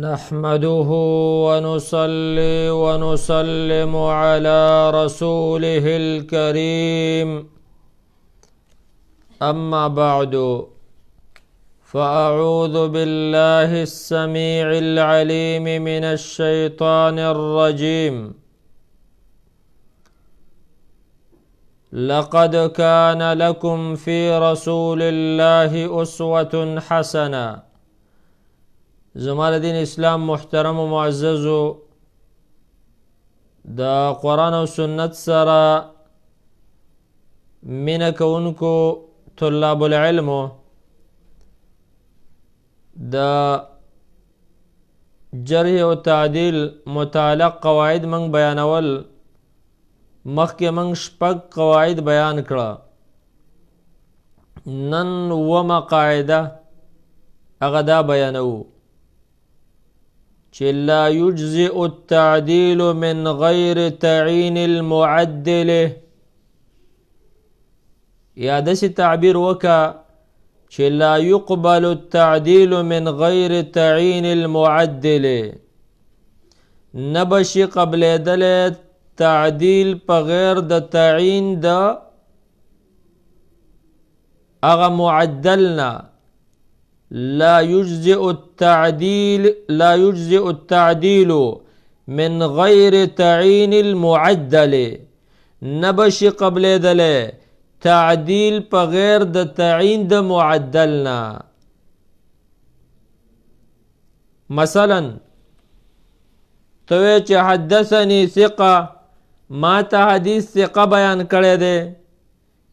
نحمده ونصلي ونسلم على رسوله الكريم أما بعد فأعوذ بالله السميع العليم من الشيطان الرجيم لقد كان لكم في رسول الله أسوة حسنة. زمال دین اسلام محترم و معززو دا قرآن و سنت سرا منکونکو طلاب العلم دا جرح و تعدیل متعلق قواعد من بیانول مخی من شپک قواعد بیان کرا. نن وما قاعده اغدا بیانو لا يجزئ التعديل من غير تعيين المعدل. یا دسی تعبیر وکا لا يقبل التعديل من غير تعيين المعدل. نبشی قبل دل تعدیل بغیر د تعین د اغا معدلنا. لا يجزئ التعديل من غير تعيين المعدل. نبشی قبل دل تعدیل بغیر د تعین د معدلنا. مثلا توی چه حدثنی ثقه ما تا حدیث ثقه بیان کرده ده،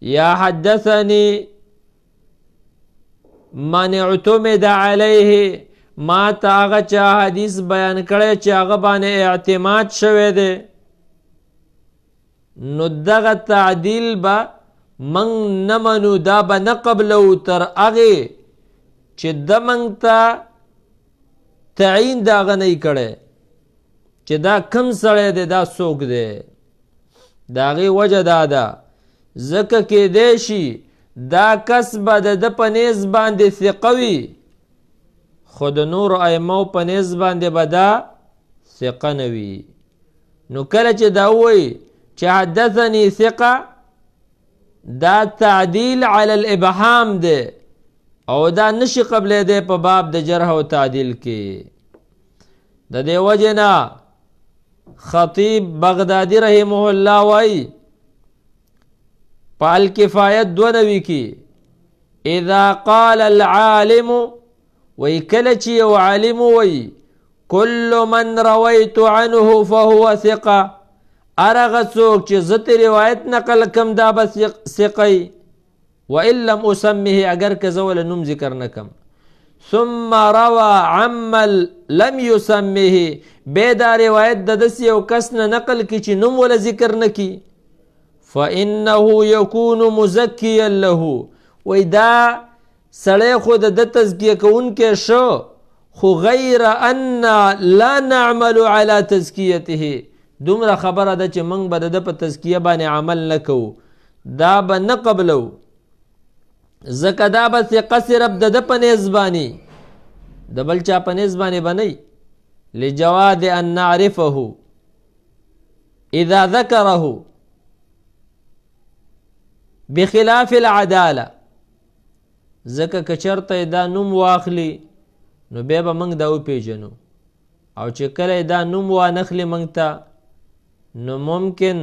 یا حدثنی من اعتمد علیه ما تا آغا چا حدیث بیان کرده چه آغا بان اعتماد شوه ده. نو دغا تعدیل با من نمنو دا با نقبلو تر آغی چه دا من تا تعین دا آغا نی کرده چه دا کم سڑه ده دا سوک ده. دا آغی وجه دادا زکا که دیشی دا کس با د پنیز باندې ثقوی خود نور ایمو پنیز باندې با دا ثقه نوی. نو کله چې دا وی چې حدثنی ثقه دا تعدیل علی الابهام ده او دا نشی قبل ده په باب د جرح و تعدیل کې. د دې وجنا خطیب بغدادی رحمه الله وی پال کفایت دو نوی کی اذا قال العالم وی کلچی و عالم وی کل من رویت عنه فهو ثقه. ارغ سوک چی زت روایت نقل کم دا بس ثقی وان لم اسمه اگر کزول نم ذکر نکم. ثم روى عمل لم يسمه بیدا روایت ددسی و کسن نقل کی چی نم ولا ذکر نکی فإنه يكون مزكيا له. وإذا سړی خود د تزکیه کوونکی شو خو غیر ان لا نعمل على تزکیته. دومره خبره ده چې موږ به د په تزکیه باندې عمل نکو دا به نه قبلو ځکه دا به ثقه صرف د په نسبانی د بل چا په نسبانی بنی لجواد ان نعرفه اذا ذكره بخلاف العداله. ځکه که چرته دا نوم واخلی نو بیا به موږ دا وپیژنو او چې کله دا نوم وانخلی موږ ته نو ممکن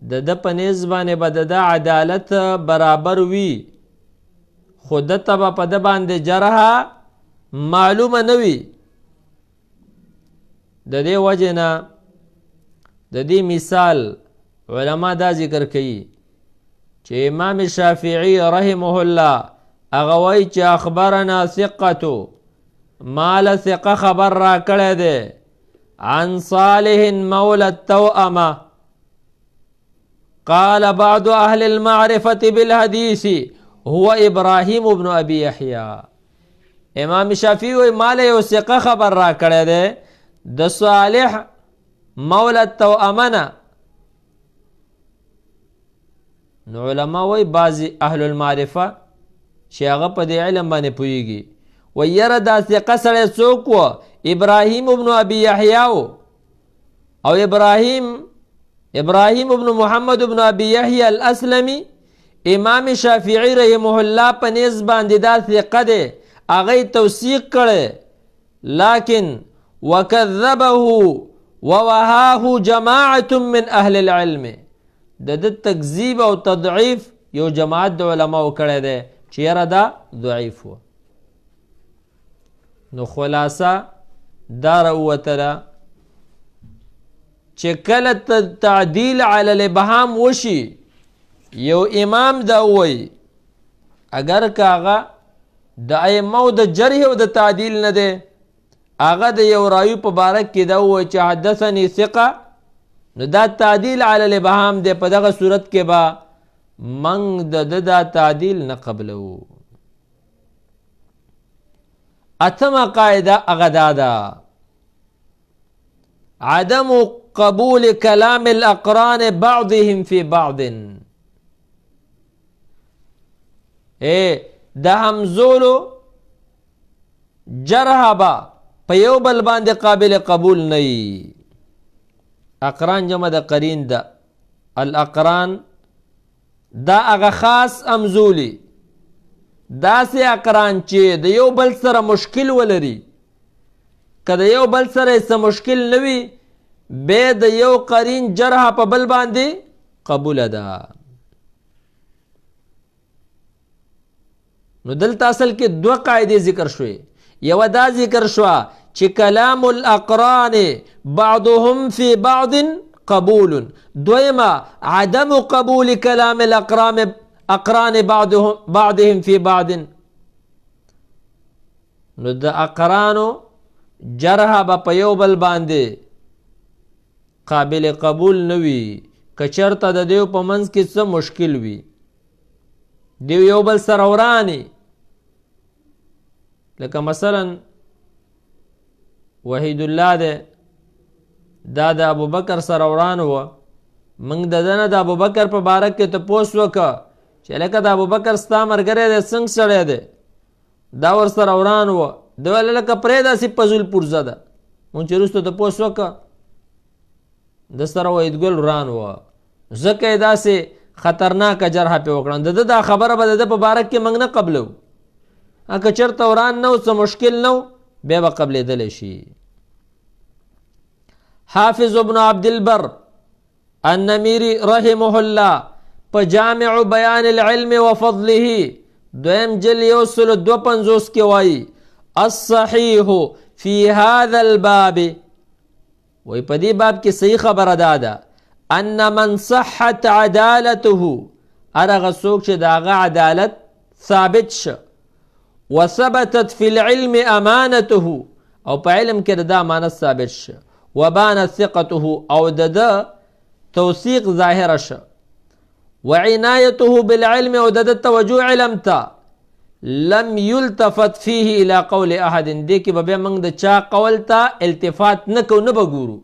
د په نسبت باندې به د عدالت برابر وي خو دته به په د باندې جرح معلومه نه وي. د دې وجې نه د دې مثال علما دا ذکر کوي چې امام شافعی رحمه الله اغوی چې اخبرنا ثقتو مال ثقه خبر را کړی دی عن صالح مولى التوأمه قال بعض اهل المعرفة بالحديث هو ابراهيم ابن ابي يحيى. امام شافعی مال یو ثقه خبر را کړی دی د صالح مولى التوأمه. نو علماء وی بعضی اهل المعرفه چې هغه په دې علم باندې پوهیږي و یره دا ثقه سره څوک و ابراهیم ابن ابي يحيى او ابراهیم ابن محمد ابن ابي يحيى الاسلمي امام شافعی رحمه الله په نسبت باندې دا ثقه ده هغه توثیق کړي لیکن وکذبه ووهاه جماعه من اهل العلم د تکذیب او تضعیف یو جماعت د علماء کړي ده چې یاره دا ضعیف و. نو خلاصه دا راوتله چې کله تعدیل علی الابهام وشي یو امام دا وی اگر کاغه د ائمه د جرح او د تعدیل نه ده هغه د یو راوی په باره کې دا وی چې حدثني ثقه نو دا تعدیل علی الابهام ده په دغه صورت کې با منګ د تعدیل نه قبلو. اتمه قاعده هغه دا ده عدم قبول كلام الاقران بعضهم في بعض. د همزولو جرح با په یو بل باندې قابل قبول نه وي. اقران جمع د قرین ده. الاقران دا هغه خاص همزولی داسې اقران چې د یو بل سره مشکل ولري که د یو بل سره څه مشکل نه وي بیا د یو قرین جرح په بل باندې قبوله ده. نو دلته اصل کې دوه قاعدې ذکر شوې. یوه دا ذکر شوه چې کلام الاقران بعضهم فی بعض قبول. دویمه عدم قبول کلام الاقران بعضهم فی بعض. نو د اقرانو جرح به په یو بل باندې قابل قبول نه وي که چېرته د دیو په منځ کې څه مشکل وي دیو یو بل سره وراني. لکه مثلا وحید الله ده دا د ابوبکر سره وران و موږ د دنه د ابوبکر په باره کې تپوس وکړه چې لکه د ابوبکر ستا ملګری دی څنګه سړی دی دا ورسره وران و د ویل لکه پرېږده سي پزول پرزه ده مونږ چې وروسته تپوس وکړه د سره وحیدګل وران و ځکه یې داسې خطرناکه جرح پې وکړه د ده دا خبره به د ده په باره کې موږ نه قبلو. که چېرته وران نه و څه مشکل نه و بیا به قبلېدلی شي. حافظ ابن عبدالبر النمیری رحمه الله په جامع بیان العلم وفضله دویم جل 152 کې وایي الصحیح فی هذا الباب وی په دې باب کې صحیح خبره دا ده ان من صحت عدالته هغه څوک چې د هغه عدالت ثابت شه وثبتت فی العلم امانته او په علم کې د امانت ثابت شه وبانت ثقته او د توثیق ظاهر شه وعنایته بالعلم او د توجه علم ته لم يلتفت فيه الى قول احد دې کې به بیا موږ د چا قول ته التفات نه کوو نه به ګورو.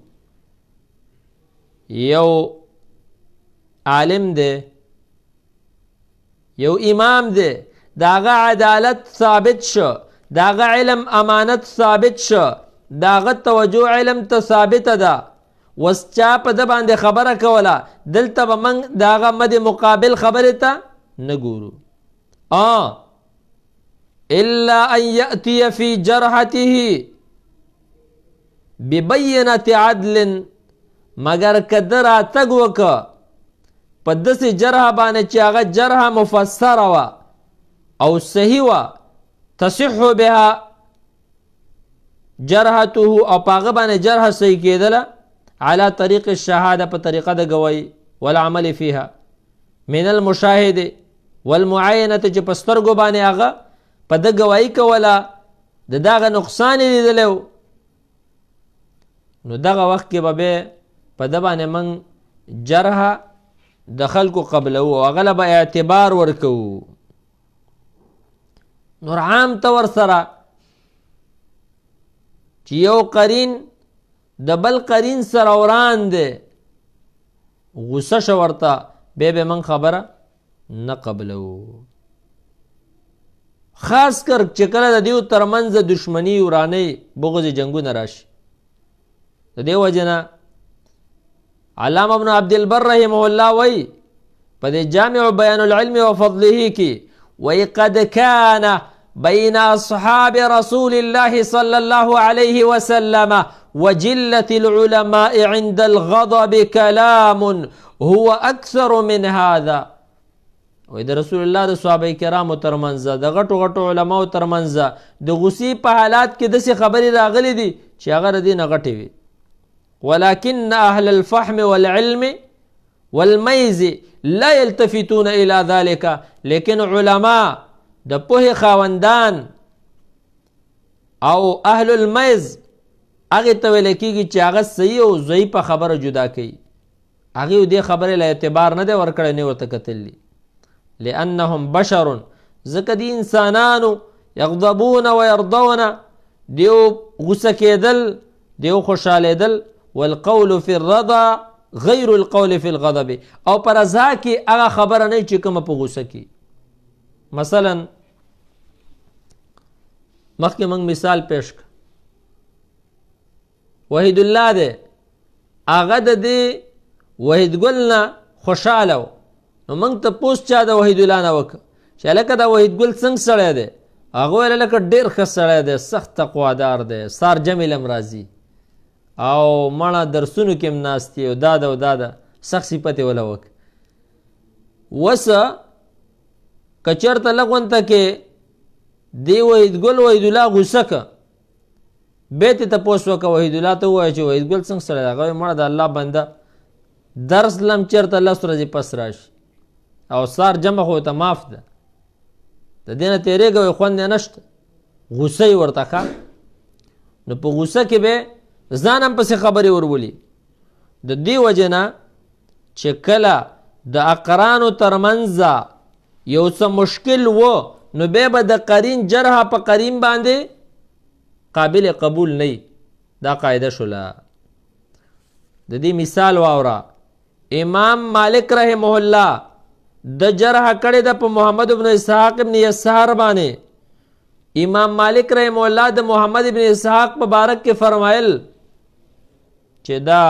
یو عالم دی یو امام دی د هغه عدالت ثابت شه د هغه علم امانت ثابت شه د هغه توجه علم ته ثابته ده وس چا په ده باندې خبره کوله دلته به موږ د هغه مد مقابل خبرې ته نه ګورو. الا ان یأتی فی جرحته ببینة عدل مگر که ده راتګ وکړه په داسې جرح باندې چې هغه جرح مفسره وه او صحیح وه تصح بها جرحته او په هغه باندې جرح صحیح کېدله على طریق الشهاده په طریقه د ګوایي والعمل فيها من المشاهده والمعاینه چې په سترګو باندې هغه په ده ګوایي کوله د دغه نقصان یې لیدلی و نو دغه وخت کې به بیا په ده باندې موږ جرح د خلکو قبلو او هغه له به اعتبار ورکوو. نور عام طور سره چې یو قرین د بل قرین سره وران دی غصه شه ورته بیا به موږ خبره نه قبلو. خاص کر چې کله د دیو ترمنځ دشمنی ورانۍ بغض جنګونه راشي. د دې وجه نه علامه ابن عبدالبر رحمه الله وی په دې جامع بیان العلم وفضله کې وی قد كان بين أصحاب رسول الله صلى الله عليه وسلم وجلة العلماء عند الغضب كلام هو أكثر من هذا. وی د رسول الله د صحابه کرامو ترمنځ د غټو غټو علماو ترمنځ د غصې په حالات کې داسې خبرې راغلي دي چې هغه د دې نه غټې وي. ولكن أهل الفهم والعلم والميز لا يلتفتون إلى ذلك. لیکن علماء د پوهې خاوندان او اهل المیز هغې ته ویل کېږي چې هغه صحیح او ضعیفه خبره جدا کوي. هغې دې خبرې له اعتبار نه دی ورکړی، نه ورته کتلي. لأنهم بشر، ځکه دي انسانانو، یغضبون ويرضون، دیو غصه کېدل، دیو خوشحالېدل. والقول في الرضا غیر القول في الغضب، او پر رضا کې هغه خبره نه چې کومه په غصه کې. مثلا مخکې موږ مثال پیش کړ، وحید الله دی، هغه د دې وحید ګل نه خوشحاله و. نو موږ تپوس چا د وحید الله نه وکړه چې هلکه دا وحید ګل څنګه سړی دی؟ هغه ویل هلکه ډېر ښه سړی دی، سخت تقوادار دی، سار جمع لم راځي او مړه درسونو کې هم ناست دی او دا ده او دا ده، سخت صفت یې وله وکړه. وسه که چېرته لږ غونته کې دې وحید ګل وحید الله غوسه که، بیا ترې تپوس وکړه وحید الله ته ووایه چې وحید ګل څنګه سړی دی؟ هغه وایي مړه د الله بنده، درس لم چېرته 10 ورځې پس راشي او سار جمع خو ته معاف ده، د دې نه تېرېږه وایي خوند یې نشته، غوسه یې ورته ښه. نو په غوسه کې به ځان هم پسې خبرې ورولي. د دې وجې نه چې کله د اقرانو ترمنځ یو څه مشکل و، نو بیا به د قرین جرح په قرین باندې قابل قبول نه. دا قاعده شوله. د دې مثال واوره، امام مالک رحمه الله د جرح کړې ده په محمد ابن اسحاق ابن یسار باندې. امام مالک رحمه الله د محمد ابن اسحاق په باره کې فرمایل چې دا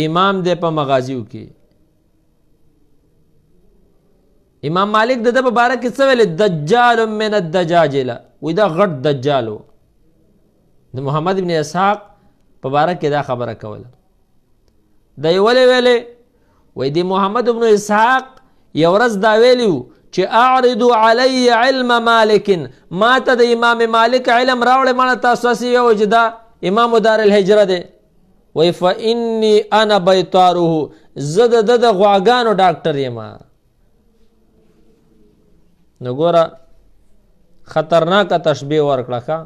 امام دی په مغازیو کې. امام مالک د ده په باره کې څه ویل؟ دجال من الدجاجله، وی دا غټ دجال و. د محمد ابن اسحاق په باره کې دا خبره کوله. دا یې ولې ویلې؟ وی د محمد ابن اسحاق یو ورځ دا ویلي چې اعرضوا علی علم مالک، ما ته د امام مالک علم راوړې، ما تاسو هسې ویو چې دا امام دار الهجره دی. وی فانی انا بیطاره، زه د ده د غواګانو ډاکټر یم. نو ګوره خطرناکه تشبیه ورکړه ښه.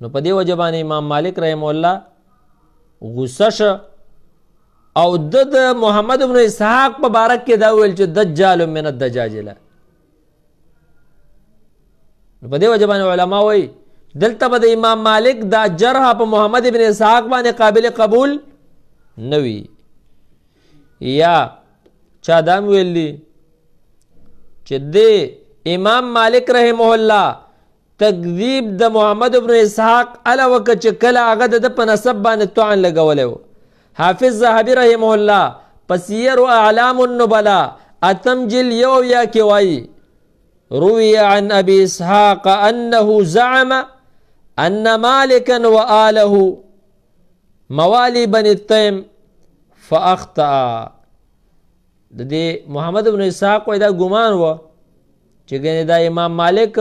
نو په دې وجه باندې امام مالک رحمه الله غصه شه او د محمد ابن اسحاق په باره کې دا ویل چې دجال من الدجاجله. نو په دې وجه باندې علما وایي دلته به د امام مالک دا جرح په محمد ابن اسحاق باندې قابل قبول نه وي. یا چا دا هم ویلي چې د امام مالک رحمه الله تکذیب د محمد ابن اسحاق علا وکړه چې کله هغه د ده په نسب باندې طعن لګولی و. حافظ ذهبي رحمه الله په سیر اعلام النبلا اتم جل یو یا کې وایي روی عن ابي اسحاق انه زعم ان مالكا وآله موالي بني التيم فاخطأ. د دې محمد ابن اسحاق وایي دا ګمان و چې ګنې دا امام مالک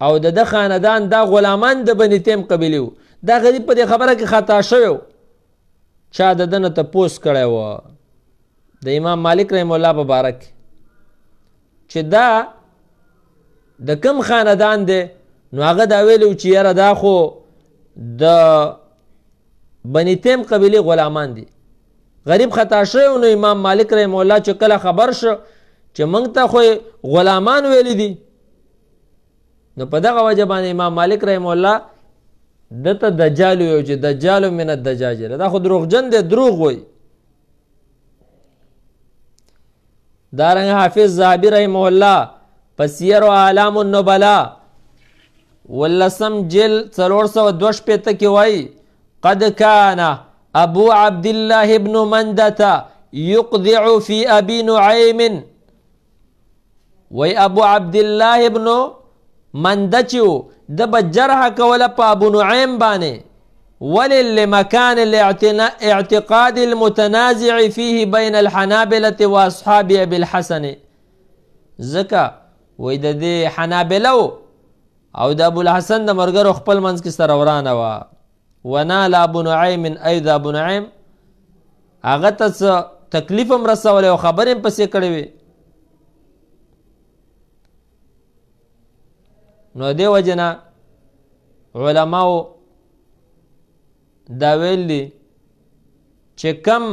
او د ده خاندان دا غلامان د بني تیم قبیلې و. دا غریب په دې خبره کې خطا شوی و، چا د ده نه تپوس کړی و د امام مالک رحم الله په باره کې چې دا د کم خاندان دی. نو هغه دا ویلو چې یاره دا خو د بني تیم قبیلې غلامان دي. غریب خطا شوی. نو امام مالک رحم الله چې کله خبر شو چې موږ ته خو غلامان ویلی دي، نو په دغه وجه باندې امام مالک رحم الله دته دجال ویو چې دجال من الدجاجله، دا خو دروغجن دی، دروغ وایي. دارنګ حافظ ذهبي رحمه الله په سیر و اعلام النبلا 18 جلد 462 کې وایي قد كان ابو عبد الله ابن مندة يقذع في ابي نعيم وی ابو عبد الله ابن منده چې د به جرح کوله په ابو نعیم باندې ولې لمکان الاعتقاد المتنازع فيه بين الحنابلة واصحاب ابي الحسن ځکه وی د دې حنابلو او د ابو الحسن د مرګرو خپل منځ کې سره ورانه وه ونال ابو نعیم ايضا ابو نعیم هغه ته څه تکلیف هم رسولی او خبرې هم پسې کړې وې نو دې وجې نه علماو دا ویل دي چې کم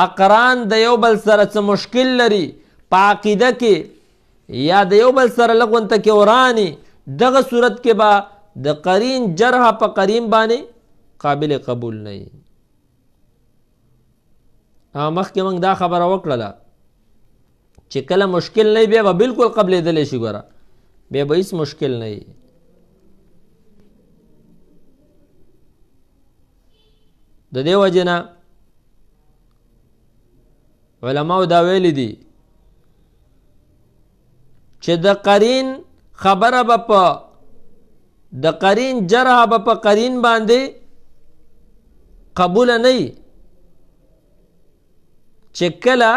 اقران د یو بل سره څه مشکل لري په عقیده کې یا د یو بل سره لږ ونته کې وراني دغه صورت کې به د قرین جرح په قرین باندې قابل قبول نه وي مخکې موږ دا خبره وکړله چې کله مشکل نه وي بیا به بالکل قبلېدلی شي ګوره بیا به هیڅ مشکل نه وي د دې وجې نه علماو دا ویلی دي چې د قرین خبره به په د قرین جرح به په قرین باندې قبول نه وي چې کله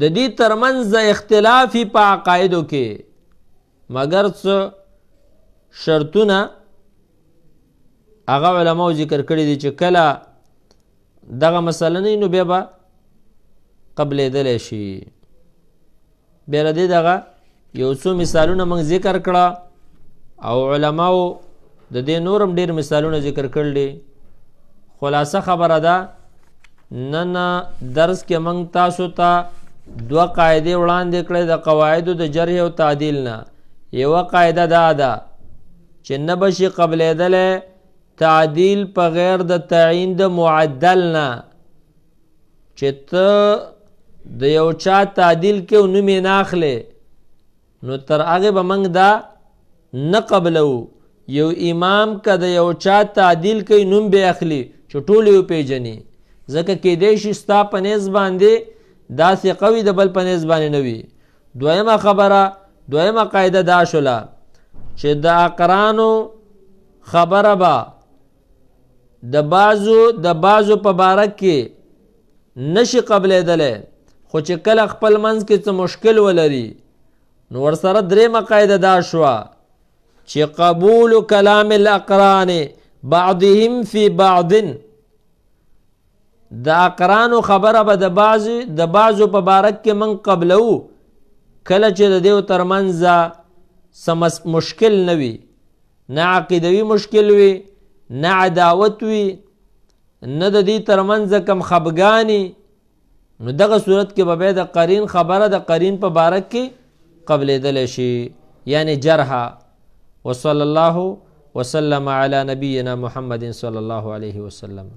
د دې ترمنځ اختلافي په عقایدو کې مگر څه شرطونه هغه علماو ذکر کړي دي چې کله دغه مسله نه نو بیا به قبلېدلی شي بیا د دې دغه یو څو مثالونه موږ ذکر کړه او علماو د دې نورم ډېر مثالونه ذکر کړل دي خلاصه خبره ده نن درس کې موږ تاسو ته دوه قاعدې وړاندې کړې د قواعدو د جرح او تعدیل نه یوه قاعده دا ده چې نه بشي قبلېدلی تعدیل په غیر د تعیین د معدل نه چې ته د یو چا تعدیل کې نوم یې نه اخلې نو تر هغې به موږ دا نه قبلو یو امام که د یو چا تعدیل کوي نوم به اخلي چې ټول یې وپېژني ځکه کیدی شي ستا په نیز باندې داسې قوي د بل په نیز باندې نه وي دویمه قاعده دا شوله چې د اقرانو خبره به د بعضو په باره کې نشي قبلېدلی خو چې کله خپل منځ کې څه مشکل ولري نو ورسره درېمه قاعده دا شوه چې قبول کلام الاقران بعضهم فی بعض د اقرانو خبره به د بعضو په باره کې من قبلو کله چې د دیو ترمنځ څه مشکل نه وي نه عقیدوي مشکل وي نه عداوت وي نه د دې ترمنځ کم خفګاني نو دغه صورت کې به بیا د قرین خبره د قرین په باره کې قبلېدلی شي یعنی جرحه وصلی الله وسلم علی نبینا محمد صلی الله علیه وسلم